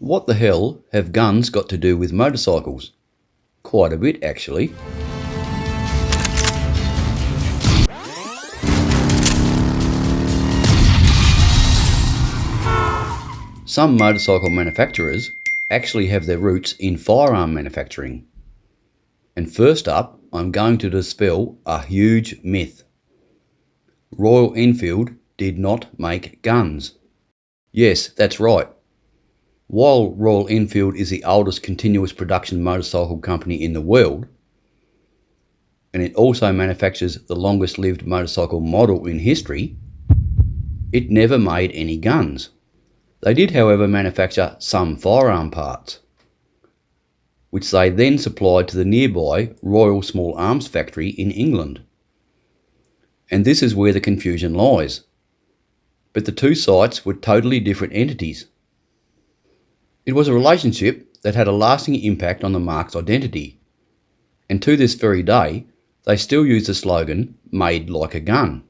What the hell have guns got to do with motorcycles? Quite a bit, actually. Some motorcycle manufacturers actually have their roots in firearm manufacturing. And first up, I'm going to dispel a huge myth. Royal Enfield did not make guns. Yes, that's right. While Royal Enfield is the oldest continuous production motorcycle company in the world, and it also manufactures the longest lived motorcycle model in history, it never made any guns. They did, however, manufacture some firearm parts, which they then supplied to the nearby Royal Small Arms Factory in England. And this is where the confusion lies. But the two sites were totally different entities. It was a relationship that had a lasting impact on the marque's identity, and to this very day, they still use the slogan, "Made like a gun."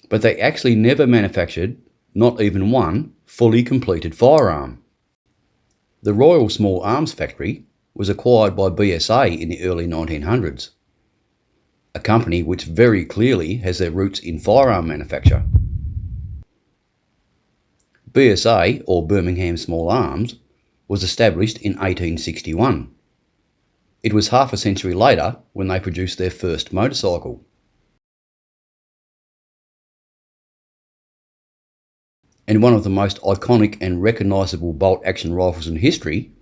But they actually never manufactured, not even one, fully completed firearm. The Royal Small Arms Factory was acquired by BSA in the early 1900s, a company which very clearly has their roots in firearm manufacture. BSA, or Birmingham Small Arms, was established in 1861. It was half a century later when they produced their first motorcycle. And one of the most iconic and recognisable bolt-action rifles in history,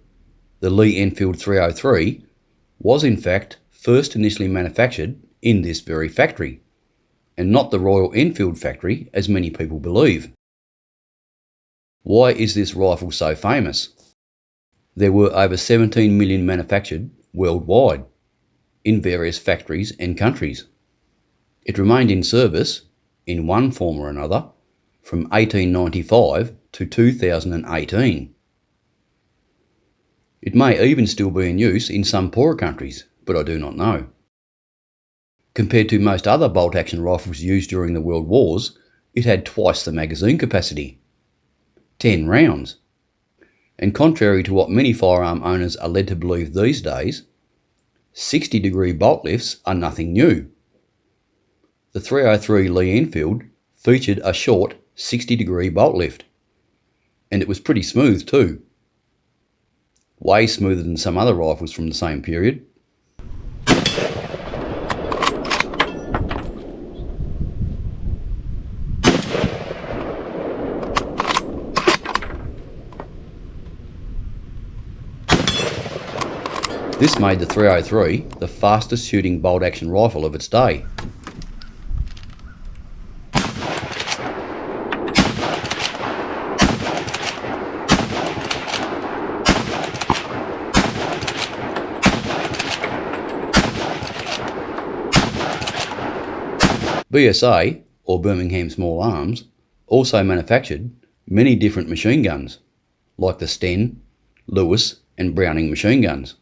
the Lee Enfield 303, was in fact first initially manufactured in this very factory, and not the Royal Enfield factory as many people believe. Why is this rifle so famous? There were over 17 million manufactured worldwide, in various factories and countries. It remained in service, in one form or another, from 1895 to 2018. It may even still be in use in some poorer countries, but I do not know. Compared to most other bolt-action rifles used during the World Wars, it had twice the magazine capacity, 10 rounds. And contrary to what many firearm owners are led to believe these days, 60-degree bolt lifts are nothing new. The 303 Lee Enfield featured a short 60-degree bolt lift, and it was pretty smooth too. Way smoother than some other rifles from the same period. This made the 303 the fastest shooting bolt-action rifle of its day. BSA, or Birmingham Small Arms, also manufactured many different machine guns, like the Sten, Lewis and Browning machine guns.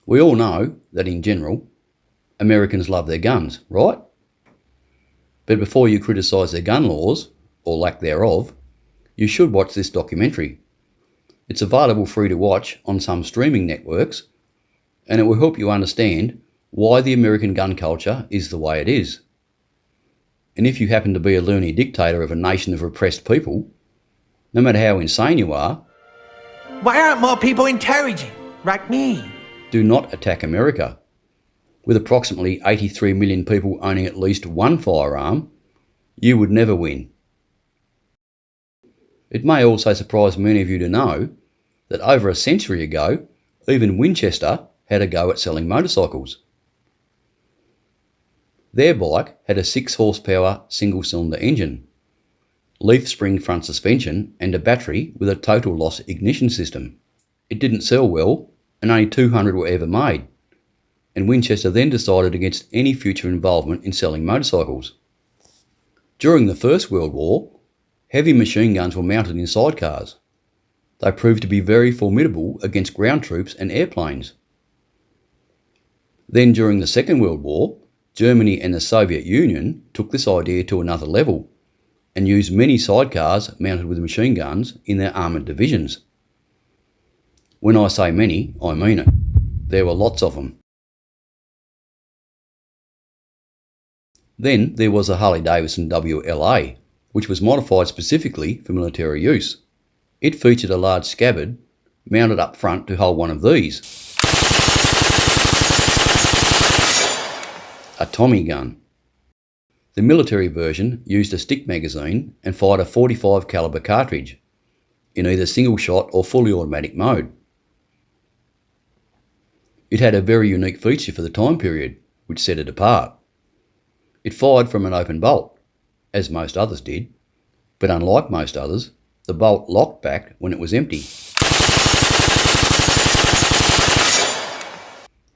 We all know that in general, Americans love their guns, right? But before you criticise their gun laws, or lack thereof, you should watch this documentary. It's available free to watch on some streaming networks, and it will help you understand why the American gun culture is the way it is. And if you happen to be a loony dictator of a nation of repressed people, no matter how insane you are, why aren't more people intelligent, like me? Do not attack America. With approximately 83 million people owning at least one firearm, you would never win. It may also surprise many of you to know that over a century ago, even Winchester had a go at selling motorcycles. Their bike had a 6 horsepower single-cylinder engine, leaf spring front suspension and a battery with a total loss ignition system. It didn't sell well, and only 200 were ever made, and Winchester then decided against any future involvement in selling motorcycles. During the First World War, heavy machine guns were mounted in sidecars. They proved to be very formidable against ground troops and airplanes. Then during the Second World War, Germany and the Soviet Union took this idea to another level and used many sidecars mounted with machine guns in their armoured divisions. When I say many, I mean it. There were lots of them. Then there was the Harley-Davidson WLA, which was modified specifically for military use. It featured a large scabbard mounted up front to hold one of these, a Tommy gun. The military version used a stick magazine and fired a .45 caliber cartridge in either single shot or fully automatic mode. It had a very unique feature for the time period, which set it apart. It fired from an open bolt, as most others did, but unlike most others, the bolt locked back when it was empty,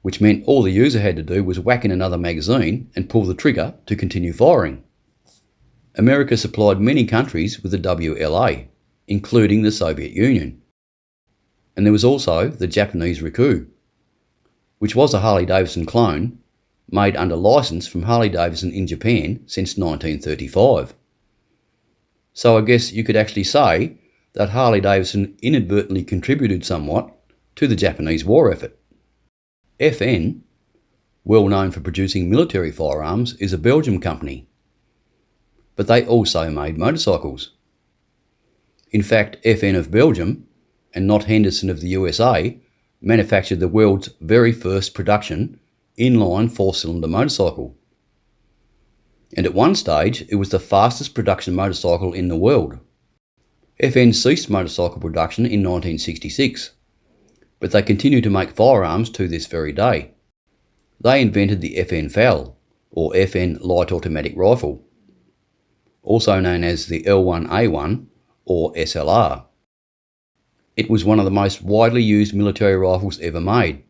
which meant all the user had to do was whack in another magazine and pull the trigger to continue firing. America supplied many countries with the WLA, including the Soviet Union. And there was also the Japanese Riku, which was a Harley-Davidson clone made under license from Harley-Davidson in Japan since 1935. So I guess you could actually say that Harley-Davidson inadvertently contributed somewhat to the Japanese war effort. FN, well known for producing military firearms, is a Belgian company, but they also made motorcycles. In fact, FN of Belgium, and not Henderson of the USA, manufactured the world's very first production inline 4-cylinder motorcycle. And at one stage, it was the fastest production motorcycle in the world. FN ceased motorcycle production in 1966, but they continue to make firearms to this very day. They invented the FN FAL, or FN Light Automatic Rifle, also known as the L1A1 or SLR. It was one of the most widely used military rifles ever made,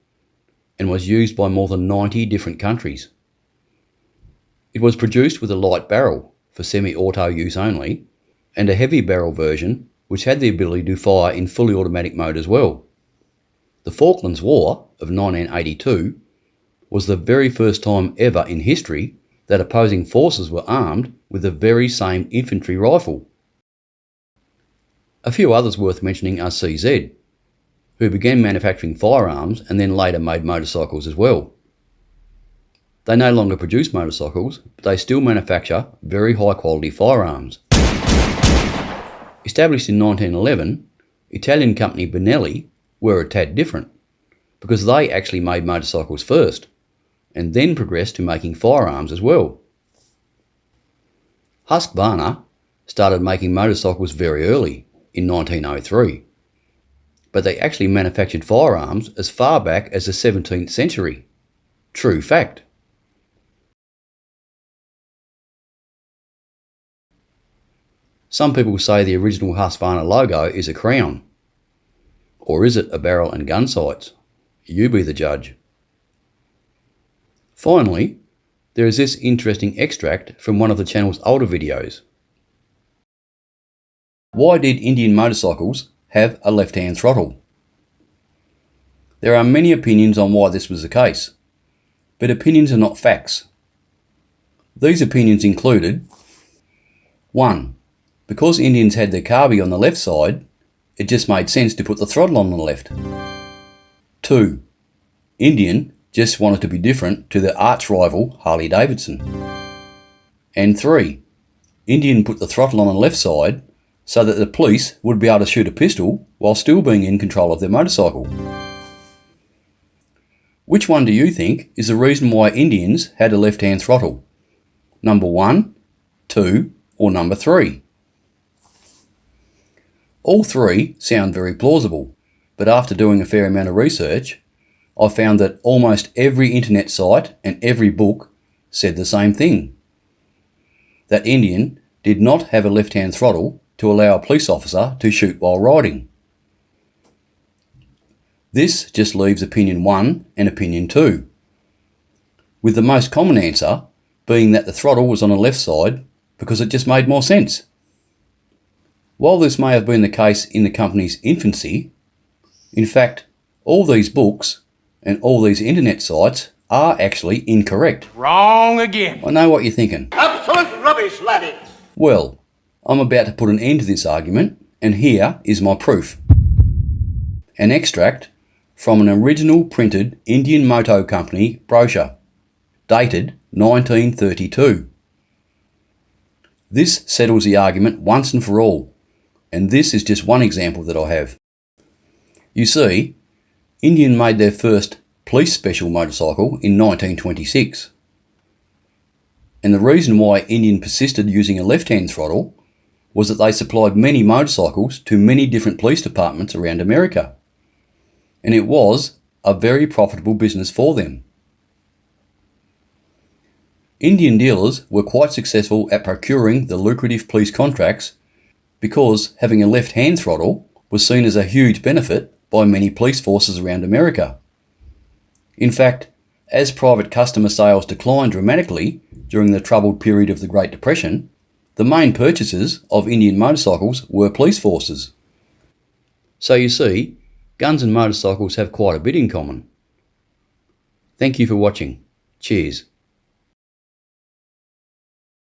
and was used by more than 90 different countries. It was produced with a light barrel for semi-auto use only, and a heavy barrel version which had the ability to fire in fully automatic mode as well. The Falklands War of 1982 was the very first time ever in history that opposing forces were armed with the very same infantry rifle. A few others worth mentioning are CZ, who began manufacturing firearms and then later made motorcycles as well. They no longer produce motorcycles, but they still manufacture very high quality firearms. Established in 1911, Italian company Benelli were a tad different, because they actually made motorcycles first, and then progressed to making firearms as well. Husqvarna started making motorcycles very early, in 1903, but they actually manufactured firearms as far back as the 17th century. True fact. Some people say the original Husqvarna logo is a crown. Or is it a barrel and gun sights? You be the judge. Finally, there is this interesting extract from one of the channel's older videos. Why did Indian motorcycles have a left-hand throttle? There are many opinions on why this was the case, but opinions are not facts. These opinions included: 1. Because Indians had their carby on the left side, it just made sense to put the throttle on the left. 2. Indian just wanted to be different to their arch-rival Harley-Davidson. And 3. Indian put the throttle on the left side so that the police would be able to shoot a pistol while still being in control of their motorcycle. Which one do you think is the reason why Indians had a left-hand throttle? Number 1, 2, or number 3? All three sound very plausible, but after doing a fair amount of research, I found that almost every internet site and every book said the same thing. That Indian did not have a left-hand throttle to allow a police officer to shoot while riding. This just leaves opinion 1 and opinion 2, with the most common answer being that the throttle was on the left side because it just made more sense. While this may have been the case in the company's infancy, in fact, all these books and all these internet sites are actually incorrect. Wrong again. I know what you're thinking. Absolute rubbish, laddie. Well, I'm about to put an end to this argument, and here is my proof. An extract from an original printed Indian Motor Company brochure, dated 1932. This settles the argument once and for all, and this is just one example that I have. You see, Indian made their first police special motorcycle in 1926. And the reason why Indian persisted using a left-hand throttle was that they supplied many motorcycles to many different police departments around America. And it was a very profitable business for them. Indian dealers were quite successful at procuring the lucrative police contracts because having a left-hand throttle was seen as a huge benefit by many police forces around America. In fact, as private customer sales declined dramatically during the troubled period of the Great Depression, the main purchasers of Indian motorcycles were police forces. So you see, guns and motorcycles have quite a bit in common. Thank you for watching. Cheers.